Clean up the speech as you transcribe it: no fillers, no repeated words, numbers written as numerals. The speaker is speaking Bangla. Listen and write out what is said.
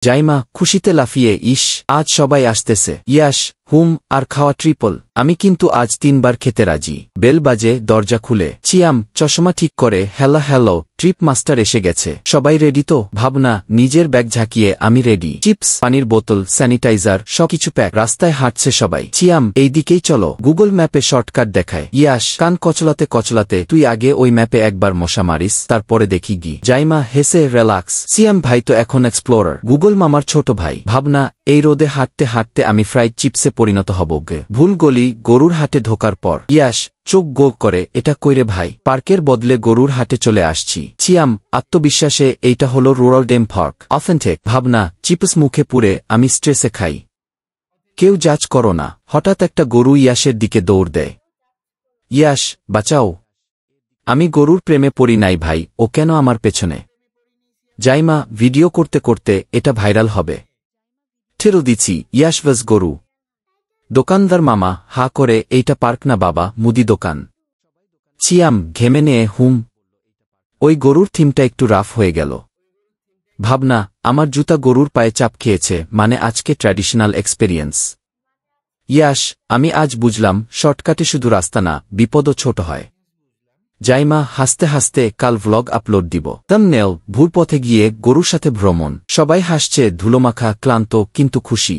জাইমা খুশিতে লাফিয়ে, ইস, আজ সবাই আসতেছে। ইয়াস, হুম, আর খাওয়া ট্রিপল। আমি কিন্তু আজ 3বার খেতে রাজি। বেল বাজে, দরজা খুলে চিয়াম চশমা ঠিক করে, হ্যালো, ট্রিপ মাস্টার এসে গেছে। সবাই রেডি তো? ভাবনা নিজের ব্যাগ ঝাঁকিয়ে, আমি রেডি। চিপস, পানির বোতল, স্যানিটাইজার সবকিছু প্যাক। রাস্তায় হাঁটছে সবাই। চিয়াম, এই দিকেই চলো। গুগল ম্যাপে শর্টকাট দেখায়। ইয়াস কান কচলাতে, তুই আগে ওই ম্যাপে একবার মশা মারিস, তারপরে দেখি গি। জাইমা হেসে, রিল্যাক্স। সিয়াম ভাই তো এখন এক্সপ্লোরার, গুগল মামার ছোট ভাই। ভাবনা এই রোদে হাঁটতে হাঁটতে আমি ফ্রাইড চিপসে পরিণত হব গে। ভুল গলি, গরুর হাটে ঢোকার পর। ইয়াস চোখ গোল করে, এটা কইরে ভাই? পার্কের বদলে গরুর হাটে চলে আসছি। চিয়াম আত্মবিশ্বাসে, এইটা হলো রুরাল ডেম পার্ক, অথেন্টিক। ভাবনা চিপস মুখে পুরে, আমি স্ট্রেসে খাই, কেউ জাজ করো না। হঠাৎ একটা গরু ইয়াসের দিকে দৌড় দেয়। ইয়াস, বাঁচাও, আমি গরুর প্রেমে পড়ি নাই ভাই, ও কেন আমার পেছনে? জাইমা ভিডিও করতে করতে, এটা ভাইরাল হবে। ঠেরো দিচ্ছি। ইয়াস ভাস গরু। দোকানদার মামা হা করে, এইটা পার্ক না বাবা, মুদি দোকান। চিয়াম ঘেমে নিয়ে, হুম। ওই গরুর থিমটা একটু রাফ হয়ে গেল। ভাবনা আমার জুতা গরুর পায়ে চাপ খেয়েছে, মানে আজকে ট্র্যাডিশনাল এক্সপেরিয়েন্স। ইয়াস, আমি আজ বুঝলাম শর্টকাটে শুধু রাস্তা না, বিপদও ছোট হয়। জাইমা হাসতে হাসতে, কাল ভ্লগ আপলোড দিব। থাম্বনেল, ভুল পথে গিয়ে গরুর সাথে ভ্রমণ। সবাই হাসছে, ধুলোমাখা, ক্লান্ত কিন্তু খুশি।